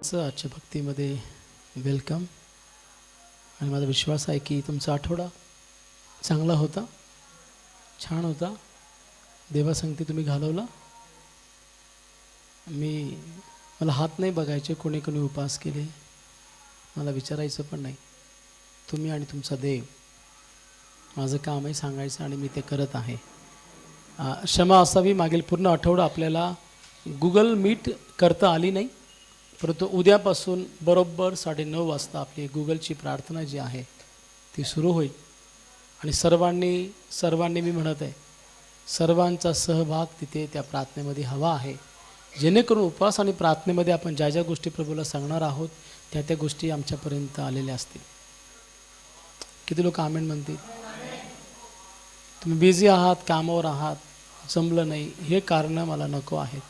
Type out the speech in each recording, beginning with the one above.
आजच्या भक्तीमध्ये वेलकम. आणि माझा विश्वास आहे की तुमचा आठवडा चांगला होता, छान होता. देवासंगती तुम्ही घालवला. मला हात नाही बघायचे कोणी कोणी उपवास केले, मला विचारायचं पण नाही. तुम्ही आणि तुमचा देव. माझं काम आहे सांगायचं आणि मी ते करत आहे. क्षमा असावी, मागील पूर्ण आठवडा आपल्याला गुगल मीट करता आली नाही, परंतु उद्यापासून बरोबर 9:30 वाजता आपली गुगलची प्रार्थना जी आहे ती सुरू होईल. आणि सर्वांनी मी म्हणत आहे, सर्वांचा सहभाग तिथे त्या प्रार्थनेमध्ये हवा आहे, जेणेकरून उपवास आणि प्रार्थनेमध्ये आपण ज्या ज्या गोष्टी प्रभूला सांगणार आहोत त्या त्या गोष्टी आमच्यापर्यंत आलेल्या असतील. किती लोक आमेन म्हणतील? तुम्ही बिझी आहात, कामावर आहात, जमलं नाही, हे कारणं मला नको आहेत.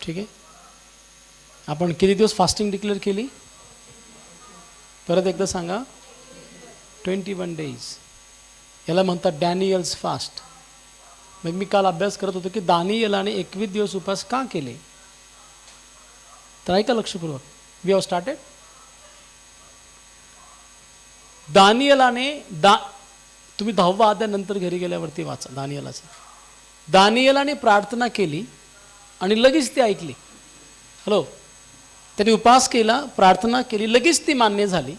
ठीक आहे. आपण किती दिवस फास्टिंग डिक्लेअर केली? परत एकदा सांगा. 21 days. याला म्हणतात डॅनियल्स फास्ट. मग मी काल अभ्यास करत होतो की दानियलाने 21 दिवस उपवास का केले. तर ऐका लक्षपूर्वक. We have started. दानियलाने तुम्ही 10वा अध्याय नंतर घरी गेल्यावरती वाचा दानियलाचं. दानियलाने प्रार्थना केली आणि लगेच ती ऐकली. हॅलो. त्यांनी उपवास केला, प्रार्थना केली, लगेच ती मान्य झाली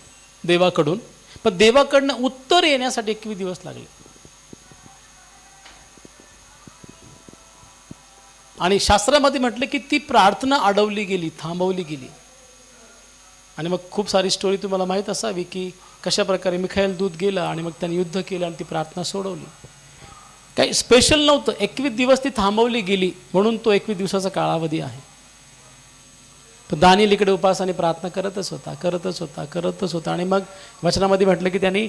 देवाकडून. पण देवाकडनं उत्तर येण्यासाठी 21 दिवस लागले. आणि शास्त्रामध्ये म्हटलं की ती प्रार्थना अडवली गेली, थांबवली गेली. आणि मग खूप सारी स्टोरी तुम्हाला माहीत असावी की कशा प्रकारे मिखाएल दूत गेला आणि मग त्यांनी युद्ध केलं आणि ती प्रार्थना सोडवली. काही स्पेशल नव्हतं. 21 दिवस ती थांबवली गेली म्हणून तो 21 दिवसाचा कालावधी आहे. पण दानिएल इकडे उपवास आणि प्रार्थना करतच होता. आणि मग वचनामध्ये म्हटलं की त्यांनी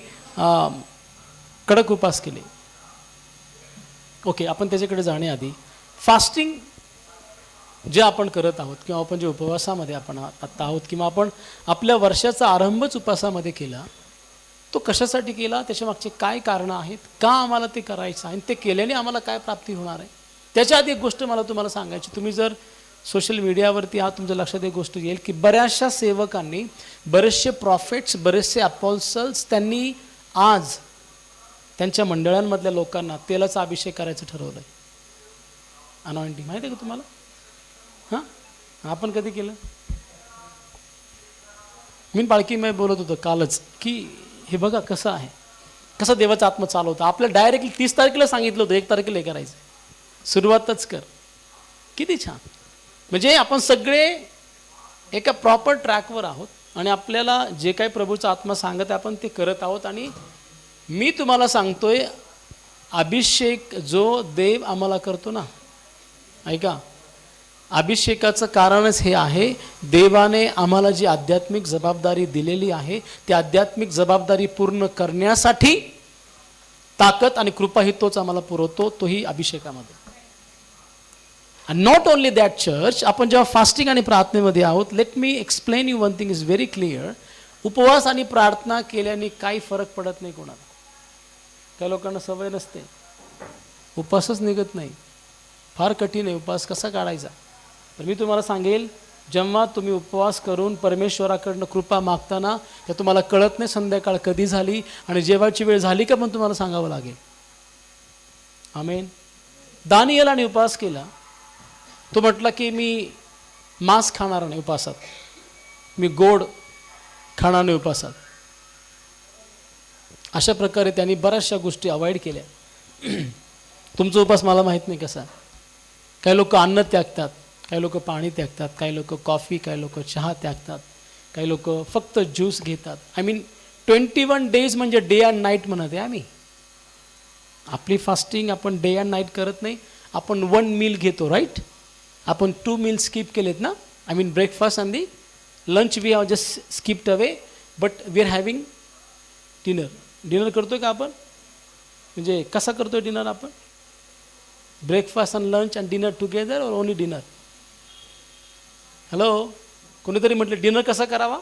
कडक उपवास केले. ओके, आपण त्याच्याकडे जाण्याआधी फास्टिंग जे आपण करत आहोत किंवा आपण जे उपवासामध्ये आपण आत्ता आहोत किंवा आपण आपल्या वर्षाचा आरंभच उपवासामध्ये केला, तो कशासाठी केला, त्याच्या मागचे काय कारणं आहेत, का आम्हाला ते करायचं आहे आणि ते केल्याने आम्हाला काय प्राप्ती होणार आहे. त्याच्या आधी एक गोष्ट मला तुम्हाला सांगायची. तुम्ही जर सोशल मीडियावरती आहात, तुमच्या लक्षात एक गोष्ट येईल की बऱ्याचशा सेवकांनी, बरेचसे प्रॉफिट्स, बरेचसे अपॉल्सल्स, त्यांनी आज त्यांच्या मंडळांमधल्या लोकांना तेलाचा अभिषेक करायचं ठरवलं आहे. अनॉइंटिंग माहिती आहे का तुम्हाला? हां, आपण कधी केलं? मी पालखीमध्ये बोलत होतो कालच की हे बघा कसं आहे, कसं देवाचा आत्मा चालवतं. आपल्या डायरेक्टली 30 तारखेला सांगितलं होतं 1 तारखेला हे करायचं, सुरुवातच कर. किती छान. म्हणजे आपण सगळे एका प्रॉपर ट्रॅकवर आहोत आणि आपल्याला जे काही प्रभूचा आत्मा सांगत आपण ते करत आहोत. आणि मी तुम्हाला सांगतोय, अभिषेक जो देव आम्हाला करतो ना, ऐका, अभिषेकाचं कारणच हे आहे, देवाने आम्हाला जी आध्यात्मिक जबाबदारी दिलेली आहे ती आध्यात्मिक जबाबदारी पूर्ण करण्यासाठी ताकद आणि कृपा ही तोच आम्हाला पुरवतो, तोही अभिषेकामध्ये. And not only that church, आपण जेव्हा फास्टिंग आणि प्रार्थनेमध्ये आहोत, let me explain you one thing is very clear. उपवास आणि प्रार्थना केल्याने काही फरक पडत नाही कोणाला. काही लोकांना सवय नसते, उपवासच निघत नाही, फार कठीण आहे उपवास कसा काढायचा. तर मी तुम्हाला सांगेल, जेव्हा तुम्ही उपवास करून परमेश्वराकडनं कृपा मागताना तर तुम्हाला कळत नाही संध्याकाळ कधी झाली आणि जेवायची वेळ झाली का पण तुम्हाला सांगावं लागेल. आमेन. दानिएलाने उपवास केला. तो म्हटला की मी मांस खाणार नाही उपवासात, मी गोड खाणार नाही उपवासात. अशा प्रकारे त्यांनी बऱ्याचशा गोष्टी अवॉइड केल्या. तुमचा उपवास मला माहीत नाही कसा. काही लोक अन्न त्यागतात, काही लोक पाणी त्यागतात, काही लोक कॉफी, काही लोक चहा त्यागतात, काही लोक फक्त ज्यूस घेतात. आय मीन 21 days म्हणजे डे अँड नाईट म्हणत आहे आम्ही. आपली फास्टिंग आपण डे अँड नाईट करत नाही, आपण 1 meal घेतो, राईट. आपण 2 meals स्किप केलेत ना. I mean breakfast and the lunch we have just skipped away, but we are having dinner करतोय का आपण? म्हणजे कसा करतोय डिनर आपण? Breakfast and lunch and dinner together or only dinner? Hello, कोणीतरी म्हटलं डिनर कसा करावा?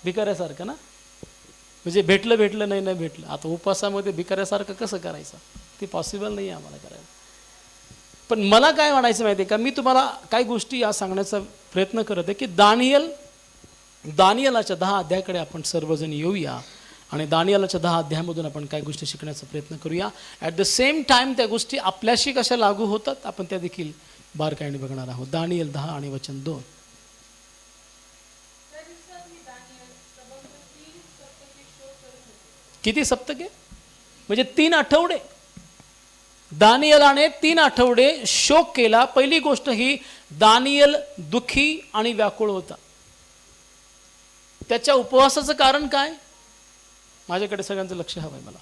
भिकाऱ्यासारखं ना. म्हणजे भेटलं नाही भेटलं. आता उपवासामध्ये भिकाऱ्यासारखं कसं करायचं? ते पॉसिबल नाही आहे आम्हाला करायला. पण मला काय म्हणायचं माहिती आहे का, मी तुम्हाला काही गोष्टी या सांगण्याचा प्रयत्न करत आहे की दानियलाच्या 10 अध्यायाकडे आपण सर्वजण येऊया आणि दानियलाच्या 10 अध्यायामधून आपण काही गोष्टी शिकण्याचा प्रयत्न करूया. ॲट द सेम टाइम त्या गोष्टी आपल्याशी कशा लागू होतात आपण त्या देखील बारकाईने बघणार आहोत. दानियल 10 आणि वचन 2. किती सप्तके? म्हणजे 3 आठवडे. दानियलाने 3 आठवडे शोक केला. पहिली गोष्ट ही, दानियल दुःखी आणि व्याकुळ होता. त्याच्या उपवासाचं कारण काय? माझ्याकडे सगळ्यांचं लक्ष हवंय मला.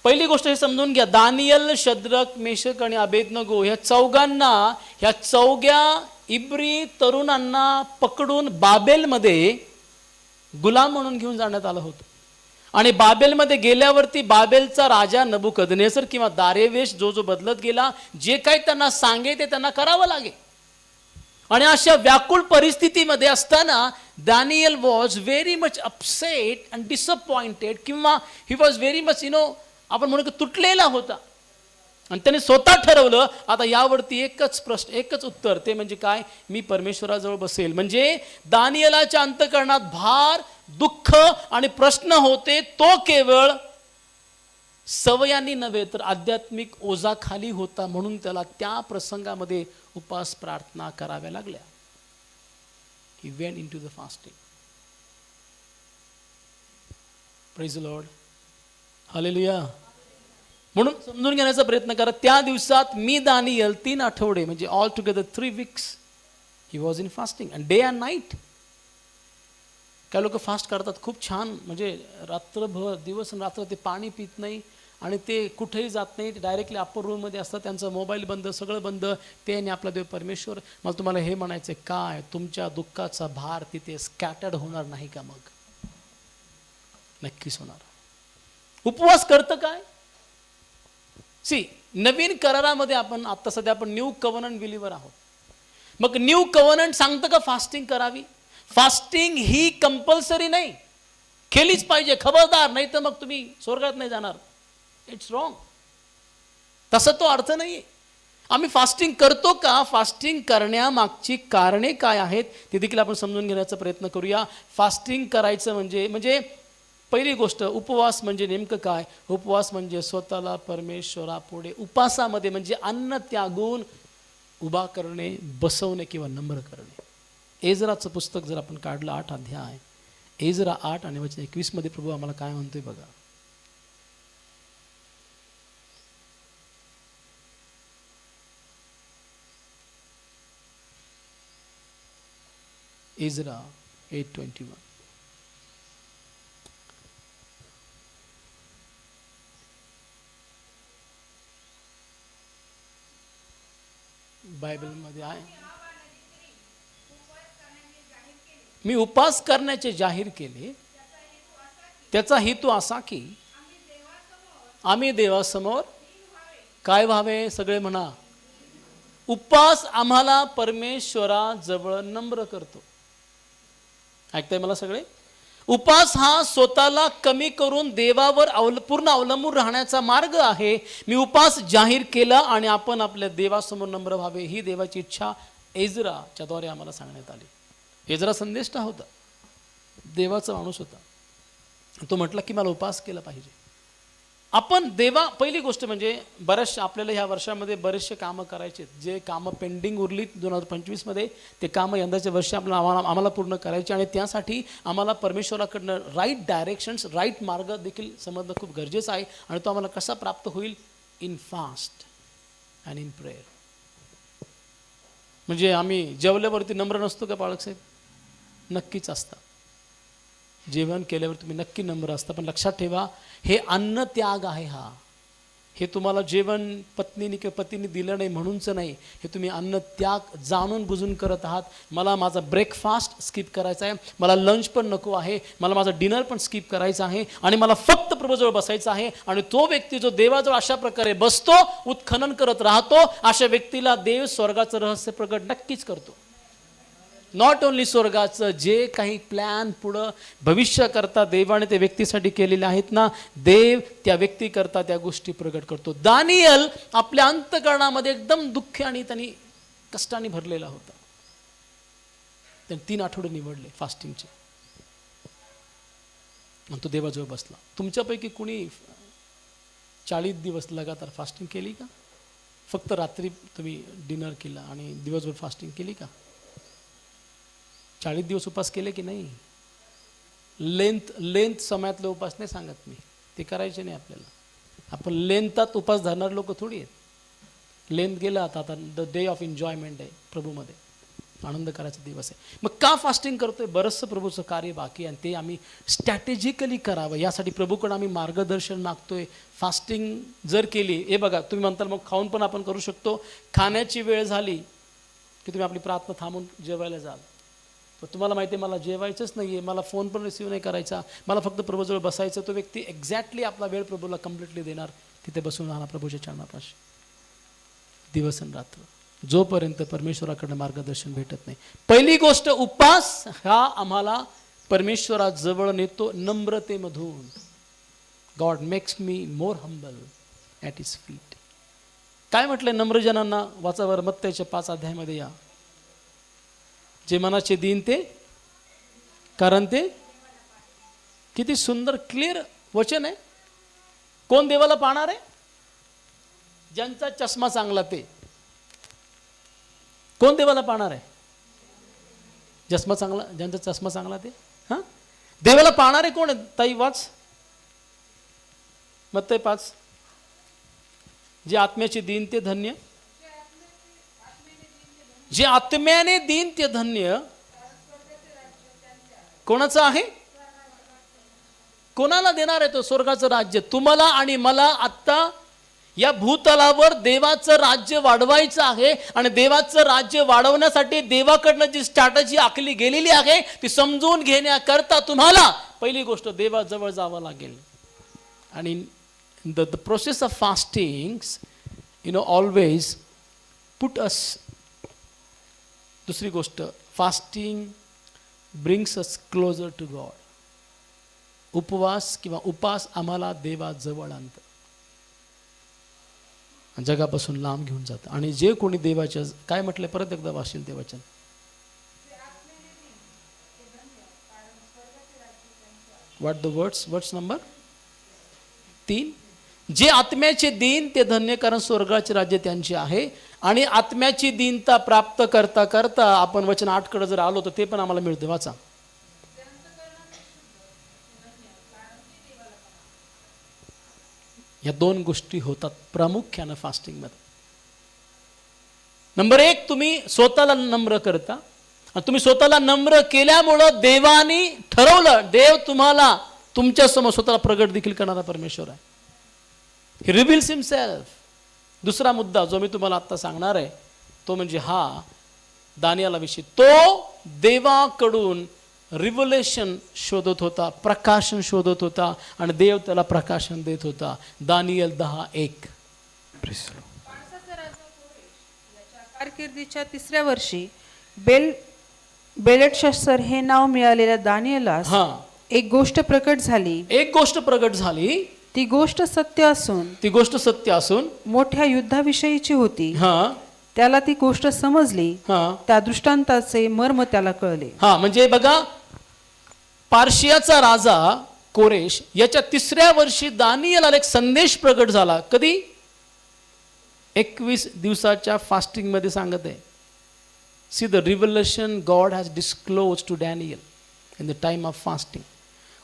पहिली गोष्ट हे समजून घ्या, दानियल, शद्रक, मेशक आणि अबेदनगो ह्या चौघ्या इब्री तरुणांना पकडून बाबेलमध्ये गुलाम म्हणून घेऊन जाण्यात आलं होतं. आणि बाबेलमध्ये गेल्यावरती बाबेलचा राजा नबुकदनेसर किंवा दारेवेश जो बदलत गेला, जे काही त्यांना सांगे ते त्यांना करावं लागे. आणि अशा व्याकुळ परिस्थितीमध्ये असताना Daniel was very much upset and disappointed, किंवा ही वॉज व्हेरी मच आपण म्हणू की तुटलेला होता. आणि त्याने स्वतः ठरवलं आता यावरती एकच उत्तर, ते म्हणजे काय, मी परमेश्वराजवळ बसेल. म्हणजे दानियलाच्या अंतःकरणात भार, दुःख आणि प्रश्न होते. तो केवळ सवयांनी नव्हे तर आध्यात्मिक ओझाखाली होता. म्हणून त्याला त्या प्रसंगामध्ये उपास प्रार्थना कराव्या लागल्या. He went into the fasting. Praise the Lord. Hallelujah. म्हणून समजून घेण्याचा प्रयत्न करा. त्या दिवसात मी दानियल 3 आठवडे म्हणजे all together 3 weeks he was in fasting and day and night. काही लोक फास्ट करतात खूप छान, म्हणजे रात्रभर दिवस आणि रात्र ते पाणी पित नाही आणि ते कुठेही जात नाही, डायरेक्टली अप्पर रूममध्ये असतात, त्यांचा मोबाईल बंद, सगळं बंद, ते आणि आपला देव परमेश्वर. मला तुम्हाला हे म्हणायचं काय, तुमच्या दुःखाचा भार तिथे स्कॅटर्ड होणार नाही का? मग नक्कीच होणार. उपवास करतं काय? नवीन करारामध्ये आता सध्या आपण न्यू कव्हनंट बिलीवर आहोत. मग न्यू कव्हनंट सांगतं का फास्टिंग करावी? फास्टिंग ही कंपल्सरी नाही, केलीच पाहिजे, खबरदार, नाही तर मग तुम्ही स्वर्गात नाही जाणार. It's wrong. तसा तो अर्थ नाही. आम्ही फास्टिंग करतो का? फास्टिंग करण्यामागची कारणे काय आहेत ते देखील आपण समजून घेण्याचा प्रयत्न करूया. फास्टिंग करायचं म्हणजे पहिली गोष्ट, उपवास म्हणजे नेमकं काय? उपवास म्हणजे स्वतःला परमेश्वरापुढे, उपासामध्ये म्हणजे अन्न त्यागून उभा करणे, बसवणे किंवा नम्र करणे. एजराचं पुस्तक जर आपण काढलं 8 अध्याय, एजरा 8 आणि वचन 21 मध्ये प्रभू आम्हाला काय म्हणतोय बघा. एजरा 8:21. बायबलमध्ये आहे. मी उपवास करण्याचे जाहीर केले, त्याचा हेतू असा की आम्ही देवासमोर काय व्हावे? सगळे म्हणा. उपवास आम्हाला परमेश्वराजवळ नम्र करतो. ऐकताय मला सगळे? उपवास हा स्वतःला कमी करून देवावर पूर्ण अवलंबून राहण्याचा मार्ग आहे. मी उपवास जाहीर केला आणि आपण आपल्या देवासमोर नम्र व्हावे, ही देवाची इच्छा एजराच्या द्वारे आम्हाला सांगण्यात आली. एजरा संदेष्टा होता, देवाचा माणूस होता. तो म्हटला की मला उपवास केला पाहिजे. आपण पहिली गोष्ट म्हणजे बऱ्याचशा आपल्याला ह्या वर्षामध्ये बरेचसे कामं करायचे, जे कामं पेंडिंग उरली 2025 मध्ये, ते कामं यंदाच्या वर्षी आम्हाला पूर्ण करायचे. आणि त्यासाठी आम्हाला परमेश्वराकडनं राईट डायरेक्शन्स, राईट मार्ग देखील समजणं खूप गरजेचं आहे. आणि तो आम्हाला कसा प्राप्त होईल? In fast and in prayer. म्हणजे आम्ही जेवल्यावरती नम्र नसतो का बाळक साहेब? नक्कीच असता. जेवण केल्यावर तुम्ही नक्की नम्र असता. पण लक्षात ठेवा, हे अन्न त्याग आहे. हे तुम्हाला जेवण पत्नीने किंवा पतीने दिलं नाही म्हणूनच नाही, हे तुम्ही अन्न त्याग जाणून बुजून करत आहात. मला माझा ब्रेकफास्ट स्किप करायचा आहे, मला लंच पण नको आहे, मला माझा डिनर पण स्किप करायचा आहे, आणि मला फक्त प्रभूजवळ बसायचं आहे. आणि तो व्यक्ती जो देवाजवळ अशा प्रकारे बसतो, उत्खनन करत राहतो, अशा व्यक्तीला देव स्वर्गाचं रहस्य प्रगट नक्कीच करतो. नॉट ओन्ली स्वर्गाचं, जे काही प्लॅन पुढं भविष्याकरता देवाने त्या व्यक्तीसाठी केलेले आहेत ना, देव त्या व्यक्तीकरता त्या गोष्टी प्रगट करतो. दानियल आपल्या अंतःकरणामध्ये एकदम दुःख आणि त्यांनी कष्टाने भरलेला होता. त्याने 3 आठवडे निवडले फास्टिंगचे आणि तो देवाजवळ बसला. तुमच्यापैकी कुणी 40 दिवस लगातार फास्टिंग केली का? फक्त रात्री तुम्ही डिनर केला आणि दिवसभर फास्टिंग केली का? 40 दिवस उपास केले की नाही? लेंथ समयातले उपास नाही सांगत मी, ते करायचे नाही आपल्याला. आपण लेंथात उपास धरणार लोक थोडी आहेत. लेंथ गेला आता द डे ऑफ एन्जॉयमेंट आहे, प्रभूमध्ये आनंद करायचा दिवस आहे. मग का फास्टिंग करतोय? बरंचसं प्रभूचं कार्य बाकी आहे आणि ते आम्ही स्ट्रॅटेजिकली करावं, यासाठी प्रभूकडे आम्ही मार्गदर्शन मागतोय. फास्टिंग जर केली, हे बघा तुम्ही म्हणताल मग खाऊन पण आपण करू शकतो. खाण्याची वेळ झाली की तुम्ही आपली प्रार्थना थांबून जेवायला जाल. पण तुम्हाला माहिती आहे मला जेवायचंच नाही आहे, मला फोन पण रिसीव्ह नाही करायचा, मला फक्त प्रभूजवळ बसायचं. तो व्यक्ती एक्झॅक्टली आपला वेळ प्रभूला कम्प्लिटली देणार, तिथे बसून राहणार प्रभूच्या चरणापाशी दिवस आणि रात्र, जोपर्यंत परमेश्वराकडे मार्गदर्शन भेटत नाही. पहिली गोष्ट, उपास हा आम्हाला परमेश्वराजवळ नेतो नम्रतेमधून. God makes me more humble at his feet. काय म्हटलंय नम्रजनांना? वाचावर मत्तईच्या 5 अध्यायामध्ये या. जे मनाचे दीन ते, कारण ते, किती सुंदर क्लिअर वचन आहे. कोण देवाला पाहणार आहे? ज्यांचा चष्मा चांगला ते. कोण देवाला पाहणार आहे? चष्मा चांगला, ज्यांचा चष्मा चांगला ते. हां, देवाला पाहणारे कोण आहे? ताई वाच मत्तई 5. जे आत्म्याचे दीन ते धन्य, जे आत्म्याने दीन ते धन्य. कोणाचं आहे? कोणाला देणार आहे तो स्वर्गाचं राज्य? तुम्हाला आणि मला आत्ता या भूतलावर देवाचं राज्य वाढवायचं आहे आणि देवाचं राज्य वाढवण्यासाठी देवाकडनं जी स्ट्रॅटेजी आखली गेलेली आहे ती समजून घेण्याकरता तुम्हाला पहिली गोष्ट देवाजवळ जावं लागेल. आणि the process of fasting always put us. दुसरी गोष्ट, fasting brings us closer to God. उपवास किंवा उपास आम्हाला देवाजवळ आणतं, जगापासून लांब घेऊन जातं. आणि जे कोणी देवाच्या, काय म्हटलंय परत एकदा वाचेल ते वचन. What the words number 3. जे आत्म्याचे दीन ते धन्य, कारण स्वर्गाचे राज्य त्यांचे आहे. आणि आत्म्याची दीनता प्राप्त करता करता आपण वचन 8 कडे जर आलो तर ते पण आम्हाला मिळते. वाचा. या 2 गोष्टी होतात प्रामुख्यानं फास्टिंगमध्ये. नंबर 1, तुम्ही स्वतःला नम्र करता आणि तुम्ही स्वतःला नम्र केल्यामुळं देवाने ठरवलं, देव तुम्हाला तुमच्या समोर स्वतःला प्रगट देखील करणारा परमेश्वर आहे. ही रिव्हील्स हिमसेल्फ. दुसरा मुद्दा जो मी तुम्हाला आता सांगणार आहे तो म्हणजे हा दानियाला विषयी. तो देवाकडून रिव्हलेशन शोधत होता, प्रकाशन शोधत होता आणि देव त्याला प्रकाशन देत होता. दानियल 10:1. कारकिर्दीच्या 3ऱ्या वर्षी बेलशस्सर हे नाव मिळालेल्या दानियेलास एक गोष्ट प्रकट झाली. एक गोष्ट प्रकट झाली. ती गोष्ट सत्य असून मोठ्या युद्धाविषयीची होती. त्याला ती गोष्ट समजली. त्या दृष्टांताचे मर्म त्याला कळले. म्हणजे बघा, पार्शियाचा राजा कोरेश याच्या 3ऱ्या वर्षी दानियेला एक संदेश प्रकट झाला. कधी? 21 दिवसाच्या फास्टिंग मध्ये सांगत आहे. See the revelation God has disclose to Daniel in the time of fasting.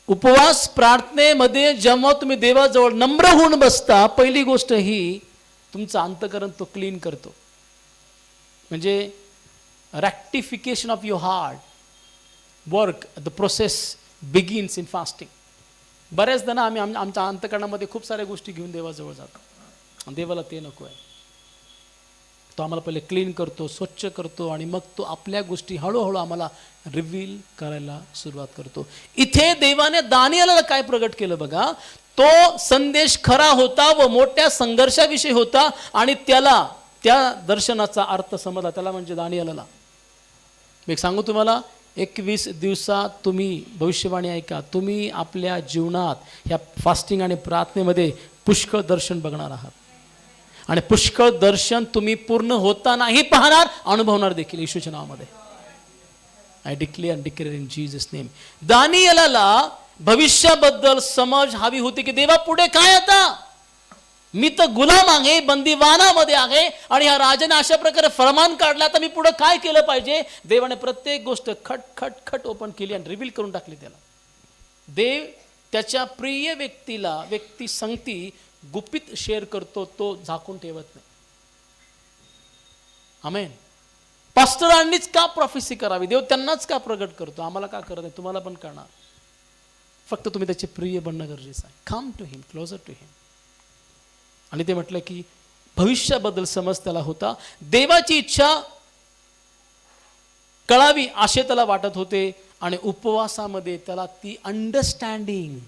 उपवास प्रार्थनेमध्ये जेव्हा तुम्ही देवाजवळ नम्र होऊन बसता, पहिली गोष्ट ही तुमचं अंतःकरण तो क्लीन करतो. म्हणजे rectification of your heart work, the process begins in fasting. बऱ्याचदा ना आम्ही आमच्या अंतःकरणामध्ये खूप साऱ्या गोष्टी घेऊन देवाजवळ जातो. देवाला ते नको आहे. तो आम्हाला पहिले क्लीन करतो, स्वच्छ करतो आणि मग तो आपल्या गोष्टी हळूहळू आम्हाला रिव्हील करायला सुरुवात करतो. इथे देवाने दानियेला काय प्रगट केलं बघा. तो संदेश खरा होता व मोठ्या संघर्षाविषयी होता आणि त्याला त्या दर्शनाचा अर्थ समजला. त्याला म्हणजे दानियेला मी एक सांगू तुम्हाला, 21 दिवसात तुम्ही भविष्यवाणी ऐका, तुम्ही आपल्या जीवनात ह्या फास्टिंग आणि प्रार्थनेमध्ये पुष्कळ दर्शन बघणार आहात. आणि पुष्कळ दर्शन तुम्ही पूर्ण होतानाही पाहणार, अनुभवणार देखील येशूच्या नावामध्ये. I declare in Jesus name. दानिएलाला भविष्याबद्दल समज हवी होती की देवा पुढे काय आता, मी तर गुलाम आहे, बंदीवानामध्ये आहे, आणि ह्या राजाने अशा प्रकारे फरमान काढला, तर मी पुढे काय केलं पाहिजे. देवाने प्रत्येक गोष्ट खट खट खट ओपन केली आणि रिव्हील करून टाकली त्याला. देव त्याच्या प्रिय व्यक्ती संगती गुपित शेअर करतो, तो झाकून ठेवत नाही. आमेन. पास्टरांनीच का प्रॉफेसी करावी, देव त्यांनाच का प्रगट करतो, आम्हाला का करत नाही, तुम्हाला पण करणार. फक्त तुम्ही त्याचे प्रिय बनणं गरजेचं आहे. Come to him, closer to him. आणि ते म्हटलं की भविष्याबद्दल समज त्याला होता, देवाची इच्छा कळावी असे त्याला वाटत होते, आणि उपवासामध्ये त्याला ती अंडरस्टँडिंग,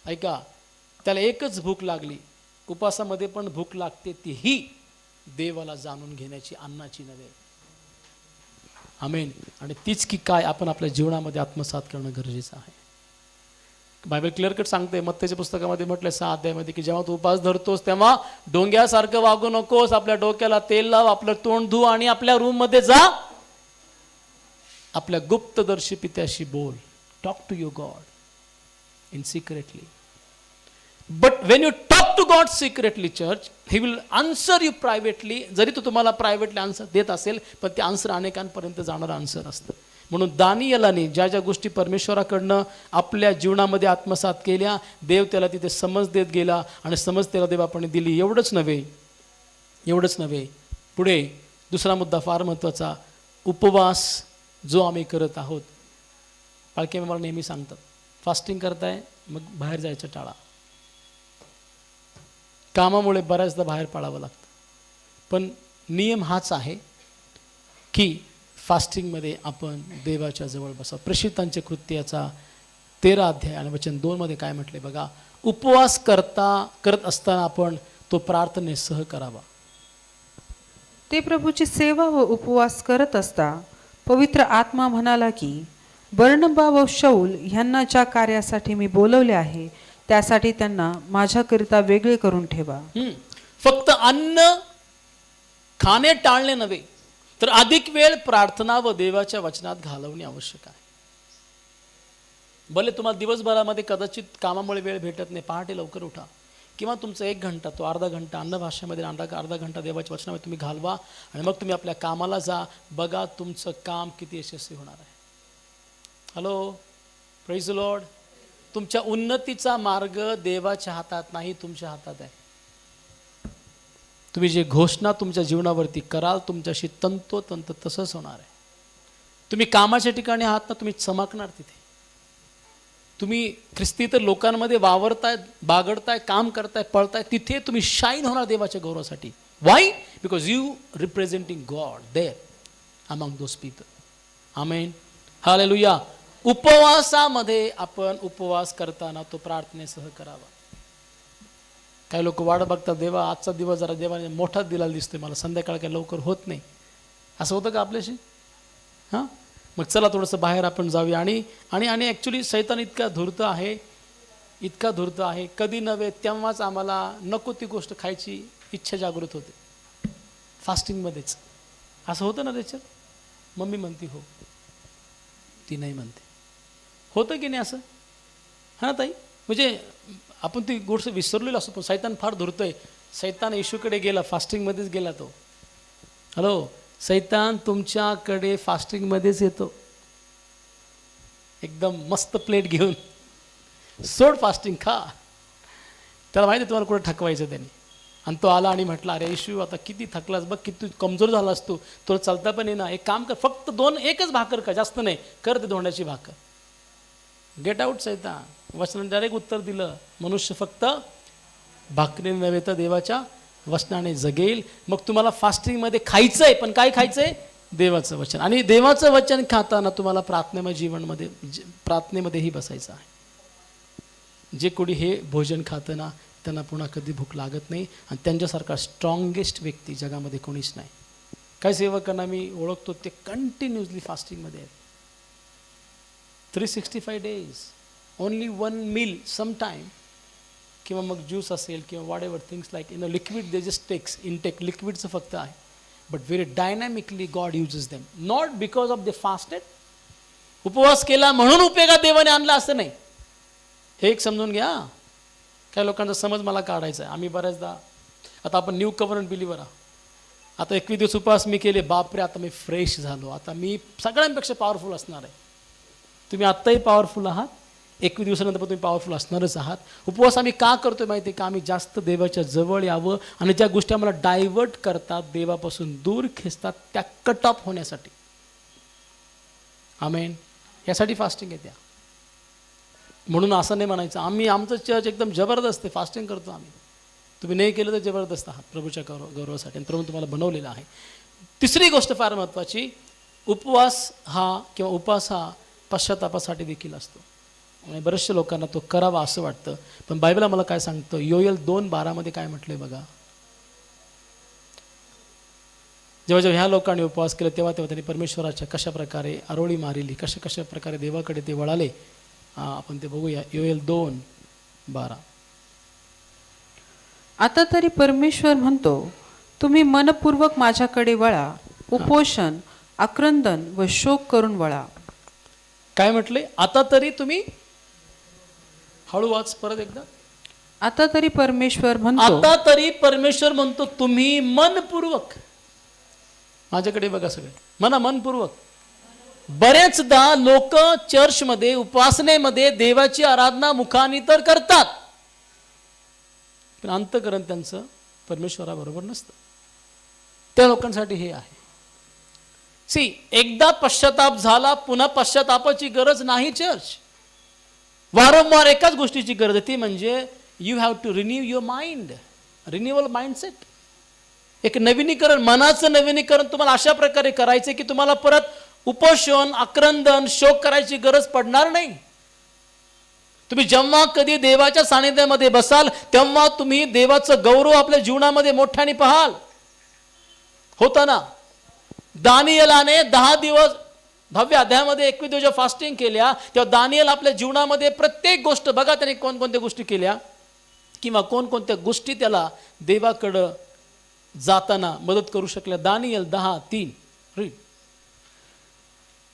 ऐका, त्याला एकच भूक लागली, उपवासामध्ये पण भूक लागते, तीही देवाला जाणून घेण्याची, अन्नाची नव्हे. आमेन. आणि तीच की काय आपण आपल्या जीवनामध्ये आत्मसात करणं गरजेचं आहे. बायबल क्लिअर कट सांगते, मत्तेच्या पुस्तकामध्ये म्हटलंय 6 अध्यायामध्ये की जेव्हा तू उपवास धरतोस तेव्हा डोंग्यासारखं वागू नकोस, आपल्या डोक्याला तेल लाव, आपलं तोंड धु, आणि आपल्या रूम मध्ये जा, आपल्या गुप्तदर्शी पित्याशी बोल. Talk to your God in secretly. But when you talk to God secretly church, he will answer you privately. जरी तो तुम्हाला प्रायव्हेटली आन्सर देत असेल, पण ते आन्सर अनेकांपर्यंत जाणारं आन्सर असतं. म्हणून दानिएलाने ज्या ज्या गोष्टी परमेश्वराकडनं आपल्या जीवनामध्ये आत्मसात केल्या, देव त्याला तिथे समज देत गेला, आणि समज त्याला देवापणे दिली. एवढंच नव्हे, पुढे दुसरा मुद्दा फार महत्त्वाचा, उपवास जो आम्ही करत आहोत. पालखी मला नेहमी सांगतात, फास्टिंग करताय मग बाहेर जायचं टाळा. कामामुळे बऱ्याचदा बाहेर पाडावं लागतं, पण नियम हाच आहे की फास्टिंगमध्ये आपण देवाच्या जवळ बसा. प्रेषितांचे कृत्याचा 13 अध्याय आणि वचन 2 मध्ये काय म्हटले बघा, उपवास करत असताना आपण तो प्रार्थनेसह करावा. ते प्रभूची सेवा व उपवास करत असता पवित्र आत्मा म्हणाला की, बर्नबा व शौल ह्यांना ज्या कार्यासाठी मी बोलवले आहे त्यासाठी त्यांना माझ्याकरिता वेगळे करून ठेवा. फक्त अन्न खाणे टाळणे नव्हे, तर अधिक वेळ प्रार्थना व देवाच्या वचनात घालवणे आवश्यक आहे. भले तुम्हाला दिवसभरामध्ये कदाचित कामामुळे वेळ भेटत नाही, पहाटे लवकर उठा, किंवा तुमचा 1 घंटा, तो अर्धा घंटा अन्न भाषेमध्ये, अर्धा घंटा देवाच्या वचनामध्ये तुम्ही घालवा, आणि मग तुम्ही आपल्या कामाला जा. बघा तुमचं काम किती यशस्वी होणार आहे. Hello, praise the Lord. तुमच्या उन्नतीचा मार्ग देवाच्या हातात नाही, तुमच्या हातात आहे. तुम्ही जे घोषणा तुमच्या जीवनावरती कराल, तुमच्याशी तंतोतंत तसंच होणार आहे. तुम्ही कामाच्या ठिकाणी आहात ना, तुम्ही चमकणार तिथे. तुम्ही ख्रिस्ती तर लोकांमध्ये वावरताय, बागडताय, काम करताय, पळताय, तिथे तुम्ही शाईन होणार देवाच्या गौरवासाठी. Why? Because you representing God there among those people. Amen, hallelujah. उपवासामध्ये आपण उपवास करताना तो प्रार्थनेसह करावा. काही लोक वाट बघतात, देवा आजचा दिवस जरा देवाने मोठाच दिला दिसतोय मला, संध्याकाळ काही लवकर होत नाही. असं होतं का आपल्याशी? हां, मग चला थोडंसं बाहेर आपण जाऊया. आणि ॲक्च्युली सैतान इतका धूर्त आहे, कधी नव्हे तेव्हाच आम्हाला नको ती गोष्ट खायची इच्छा जागृत होते, फास्टिंगमध्येच. असं होतं ना त्याच्यात? मम्मी म्हणती हो, ती नाही म्हणते. होतं की नाही असं? हां ताई, म्हणजे आपण ती गोष्ट विसरलेलो असतो, पण सैतान फार धूर्त आहे. सैतान येशूकडे गेला, फास्टिंगमध्येच गेला तो. हॅलो, सैतान तुमच्याकडे फास्टिंगमध्येच येतो, एकदम मस्त प्लेट घेऊन. सोड फास्टिंग, खा. त्याला माहिती आहे तुम्हाला कुठं ठकवायचं त्याने. आणि तो आला आणि म्हटला, अरे येशू आता किती थकलास बघ, किती कमजोर झालास तू, तुला चालता पण ये ना, एक काम कर, फक्त 1 भाकर का, जास्त नाही कर, ते धोंड्याची भाकर. गेट आउट सैतान. वचनाने डायरेक्ट उत्तर दिलं, मनुष्य फक्त भाकरीने नव्हे तर देवाच्या वचनाने जगेल. मग तुम्हाला फास्टिंगमध्ये खायचंय, पण काय खायचंय? देवाचं वचन. आणि देवाचं वचन खाताना तुम्हाला प्रार्थनेमध्येही बसायचं आहे. जे कोणी हे भोजन खातं ना, त्यांना पुन्हा कधी भूक लागत नाही, आणि त्यांच्यासारखा स्ट्रॉंगेस्ट व्यक्ती जगामध्ये कोणीच नाही. काही सेवकांना मी ओळखतो ते कंटिन्युअसली फास्टिंगमध्ये आहेत. 365 days, ओनली 1 meal समटाईम, किंवा मग ज्यूस असेल किंवा whatever things like liquid they just takes intake, लिक्विडचं फक्त आहे. But very dynamically God uses them, not because of they fasted. उपवास केला म्हणून उपयोगात देवाने आणला असं नाही. हे एक समजून घ्या. काही लोकांचा समज मला काढायचा आहे. आम्ही बऱ्याचदा, आता आपण न्यू कव्हर्नमेंट बिलीव्हर आहोत. आता 21 दिवस उपवास मी केले, बापरे आता मी फ्रेश झालो, आता मी सगळ्यांपेक्षा पॉवरफुल असणार आहे. तुम्ही आत्ताही पॉवरफुल आहात, 21 दिवसानंतर पण तुम्ही पॉवरफुल असणारच आहात. उपवास आम्ही का करतोय माहिती आहे का? आम्ही जास्त देवाच्या जवळ यावं आणि ज्या गोष्टी आम्हाला डायव्हर्ट करतात, देवापासून दूर खेचतात, त्या कट ऑफ होण्यासाठी. आमेन. यासाठी फास्टिंग आहे त्या. म्हणून असं नाही म्हणायचं आम्ही, आमचं चर्च एकदम जबरदस्त आहे, फास्टिंग करतो आम्ही. तुम्ही नाही केलं तर जबरदस्त आहात प्रभूच्या गौरवासाठी, आणि प्रभू तुम्हाला बनवलेलं आहे. तिसरी गोष्ट फार महत्त्वाची, उपवास हा पश्चातापासाठी देखील असतो. आणि बऱ्याचशा लोकांना तो करावा असं वाटतं, पण बायबल आम्हाला काय सांगतं? योएल 2:12 काय म्हटलंय बघा. जेव्हा ह्या लोकांनी उपवास केला तेव्हा त्यांनी परमेश्वराच्या कशा प्रकारे आरोळी मारिली, कशा प्रकारे देवाकडे ते वळाले. आपण ते बघूया. योएल 2:12. आता तरी परमेश्वर म्हणतो, तुम्ही मनपूर्वक माझ्याकडे वळा, उपोषण, आक्रंदन व शोक करून वळा. काय म्हटले? आता तरी तुम्ही, हळू वाच परत एकदा. आता तरी परमेश्वर म्हणतो, आता तरी परमेश्वर म्हणतो तुम्ही मनपूर्वक माझ्याकडे बघा. सगळे मनपूर्वक. बरेचदा लोक चर्चमध्ये, उपासनेमध्ये देवाची आराधना मुखाने तर करतात, पण अंतःकरण त्यांचं परमेश्वराबरोबर नसतं. त्या लोकांसाठी हे आहे. एकदा पश्चाताप झाला, पुन्हा पश्चातापाची गरज नाही. चर्च वारंवार एकाच गोष्टीची गरज आहे, ती म्हणजे you have to renew your mind, renewal mindset. एक नवीनीकरण, मनाचं नवीनीकरण तुम्हाला अशा प्रकारे करायचं की तुम्हाला परत उपोषण, आक्रंदन, शोक करायची गरज पडणार नाही. तुम्ही जेव्हा कधी देवाच्या सानिध्यामध्ये बसाल तेव्हा तुम्ही देवाचं गौरव आपल्या जीवनामध्ये मोठ्याने पाहाल. होता ना, दानिएलाने 10 दिवस भव्य अध्यायामध्ये 21 दिवस फास्टिंग केल्या, तेव्हा दानिएल आपल्या जीवनामध्ये प्रत्येक गोष्ट बघा त्याने कोणकोणत्या गोष्टी केल्या किंवा कोणकोणत्या गोष्टी त्याला देवाकडं जाताना मदत करू शकल्या. Daniel 10:3 read.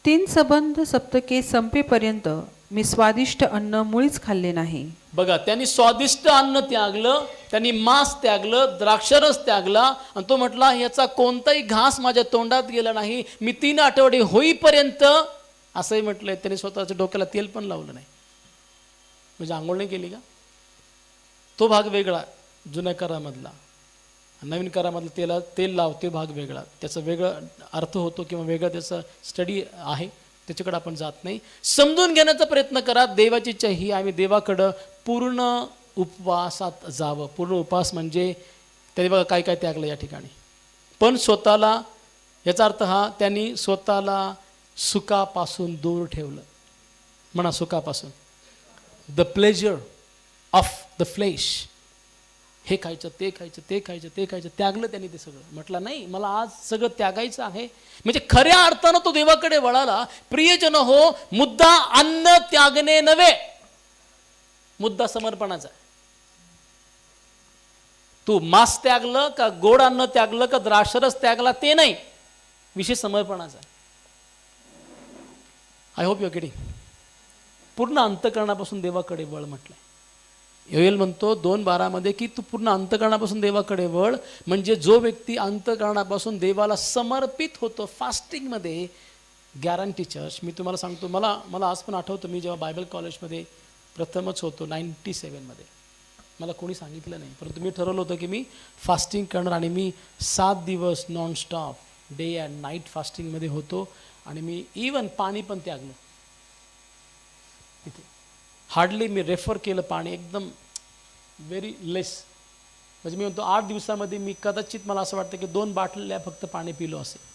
3 सबंध सप्तके संपेपर्यंत मी स्वादिष्ट अन्न मुळीच खाल्ले नाही. बघा, त्यांनी स्वादिष्ट अन्न त्यागलं, त्यांनी मांस त्यागलं, द्राक्षरस त्यागला, आणि तो म्हटला याचा कोणताही घास माझ्या तोंडात गेला नाही. मी 3 आठवडे होईपर्यंत, असंही म्हटलंय, त्यांनी स्वतःच्या डोक्याला तेल पण लावलं नाही. म्हणजे आंघोळ नाही केली का? तो भाग वेगळा जुन्या करामधला. नवीन करामधला तेल लाव ते भाग वेगळा, त्याचा वेगळा अर्थ होतो किंवा वेगळा त्याचा स्टडी आहे, त्याच्याकडे आपण जात नाही. समजून घेण्याचा प्रयत्न करा. देवाची इच्छा ही आम्ही देवाकडं पूर्ण उपवासात जावं. पूर्ण उपवास म्हणजे त्यांनी बघा काय काय त्यागलं या ठिकाणी, पण स्वतःला, याचा अर्थ हा, त्यांनी स्वतःला सुखापासून दूर ठेवलं. म्हणा सुखापासून, the pleasure of the flesh. हे खायचं, ते खायचं, ते खायचं, ते खायचं, त्यागलं त्यांनी ते सगळं. म्हटलं नाही, मला आज सगळं त्यागायचं आहे. म्हणजे खऱ्या अर्थानं तो देवाकडे वळाला. प्रियजन हो, मुद्दा अन्न त्यागणे नव्हे, मुद्दा समर्पणाचा आहे. तू मांस त्यागलं का, गोड अन्न त्यागलं का, द्राक्षरस त्यागला, ते नाही, विषय समर्पणाचा आहे. I hope you are getting. पूर्ण अंतःकरणापासून देवाकडे वळ म्हटलंय. योएल म्हणतो 2:12 की तू पूर्ण अंतःकरणापासून देवाकडे वळ. म्हणजे जो व्यक्ती अंतःकरणापासून देवाला समर्पित होतो फास्टिंगमध्ये, गॅरंटी चर्च, मी तुम्हाला सांगतो, मला आज पण आठवतं, मी जेव्हा बायबल कॉलेजमध्ये प्रथमच होतो 97 मला कोणी सांगितलं नाही, परंतु मी ठरवलं होतं की मी फास्टिंग करणार, आणि मी 7 दिवस नॉनस्टॉप डे अँड नाईट फास्टिंगमध्ये होतो. आणि मी इवन पाणी पण त्यागलं तिथे. हार्डली मी रेफर केलं पाणी, एकदम व्हेरी लेस. म्हणजे मी म्हणतो 8 दिवसामध्ये मी कदाचित, मला असं वाटतं की 2 बाटल्या फक्त पाणी पिलो असेल.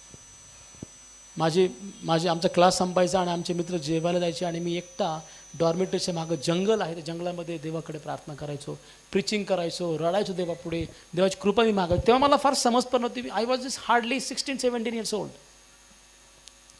माझे आमचा क्लास संपायचा आणि आमचे मित्र जेवायला जायचे आणि मी एकटा डॉर्मेटरीच्या मागं जंगल आहे, त्या जंगलामध्ये देवाकडे प्रार्थना करायचो, प्रिचिंग करायचो, रडायचो देवापुढे, देवाची कृपा मी मागायचो. तेव्हा मला फार समज पण नव्हती. I was just hardly 16-17 years old.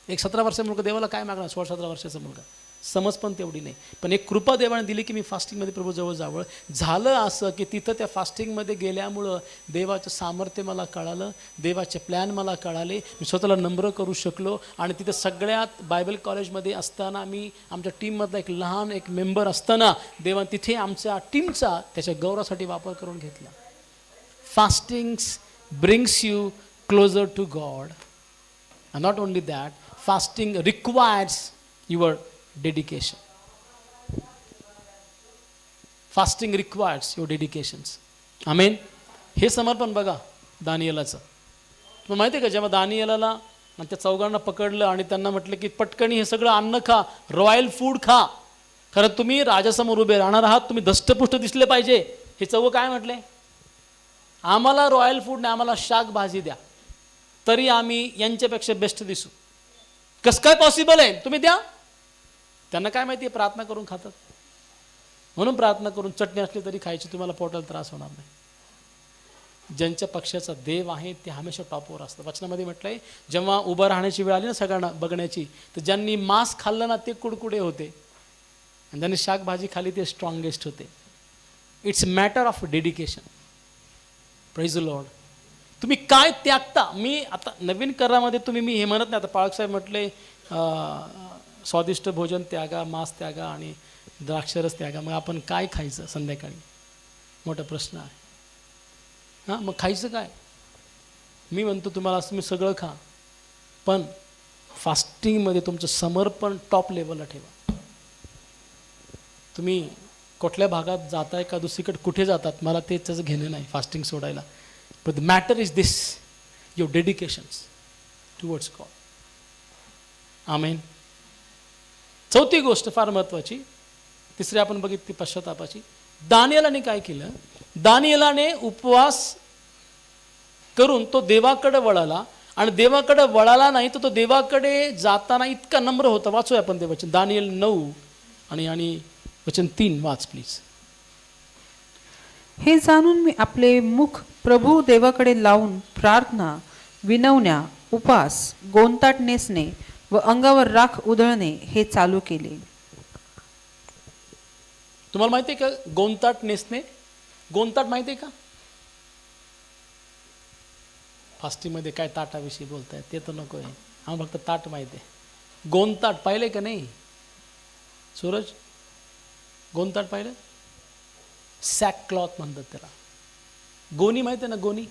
एक 17 वर्षाचा मुलगा देवाला काय मागणार, 16-17 वर्षाचा मुलगा, समज पण तेवढी नाही. पण एक कृपा देवाने दिली की मी फास्टिंगमध्ये प्रभूजवळ जावं. झालं असं की तिथं त्या फास्टिंगमध्ये गेल्यामुळं देवाचं सामर्थ्य मला कळालं, देवाचे प्लॅन मला कळाले, मी स्वतःला नम्र करू शकलो. आणि तिथं सगळ्यात बायबल कॉलेजमध्ये असताना मी आमच्या टीममधला एक लहान एक मेंबर असताना देवाने तिथे आमच्या टीमचा त्याच्या गौरवासाठी वापर करून घेतला. Fastings brings you closer to God. And not only that, fasting requires your dedication. Fasting requires your dedications. Amen. हे समर्पण बघा दानिएलाचं. तुम्हाला माहिती आहे का, जेव्हा दानिएलाला आणि त्या चौघांना पकडलं आणि त्यांना म्हटलं की पटकनी हे सगळं अन्न खा, रॉयल फूड खा, कारण तुम्ही राजासमोर उभे राहणार आहात, तुम्ही धष्टपुष्ट दिसले पाहिजे. हे चौघ काय म्हटले, आम्हाला रॉयल फूड नाही, आम्हाला शाक भाजी द्या, तरी आम्ही यांच्यापेक्षा बेस्ट दिसू. कसं काय पॉसिबल आहे, तुम्ही द्या. त्यांना काय माहिती आहे, प्रार्थना करून खातात म्हणून प्रार्थना करून चटणी असली तरी खायची, तुम्हाला पोटाला त्रास होणार नाही. ज्यांच्या पक्षाचा देव आहे ते हमेशा टॉपवर असतं. वचनामध्ये म्हटलंय, जेव्हा उभं राहण्याची वेळ आली ना सगळ्यांना बघण्याची, तर ज्यांनी मांस खाल्लं ना ते कुडकुडे होते, आणि ज्यांनी शाकभाजी खाली ते स्ट्रॉंगेस्ट होते. It's matter of dedication. Praise the Lord. तुम्ही काय त्यागता. मी आता नवीन करारामध्ये तुम्ही, मी हे म्हणत नाही, आता पाळकसाहेब म्हटले स्वादिष्ट भोजन त्यागा, मांस त्यागा आणि द्राक्षरस त्यागा. मग आपण काय खायचं संध्याकाळी, मोठा प्रश्न आहे. हां, मग खायचं काय. मी म्हणतो तुम्हाला असं, तुम्ही सगळं खा, पण फास्टिंगमध्ये तुमचं समर्पण टॉप लेवलला ठेवा. तुम्ही कुठल्या भागात जाताय का दुसरीकडे कुठे जातात, मला ते त्याचं घेणं नाही फास्टिंग सोडायला. But the matter is this, your dedications towards God. Amen. चौथी गोष्ट फार महत्त्वाची, तिसरी आपण बघितली पश्चातापाची. दानिएलाने काय केलं, दानिएलाने उपवास करून तो देवाकडे वळाला, आणि देवाकडे वळाला नाही तर तो देवाकडे जाताना इतका नम्र होता. वाचूया आपण ते वचन, दानिएल 9 आणि वचन 3 वाच प्लीज. हे जाणून मी आपले मुख प्रभू देवाकडे लावून प्रार्थना, विनवण्या, उपास, गोंताट नेसणे व अंगावर राख उधळणे हे चालू केले. तुम्हाला माहिती आहे का गोंताट नेसणे, गोंताट माहिती आहे का. फास्टिंगमध्ये काय ताटाविषयी बोलताय ते तर नको आहे, हा फक्त ताट माहिती आहे. गोंताट पाहिले का नाही सूरज, गोंताट पाहिलं. सॅक क्लॉथ म्हणतात त्याला. गोणी माहिती आहे ना, गोणी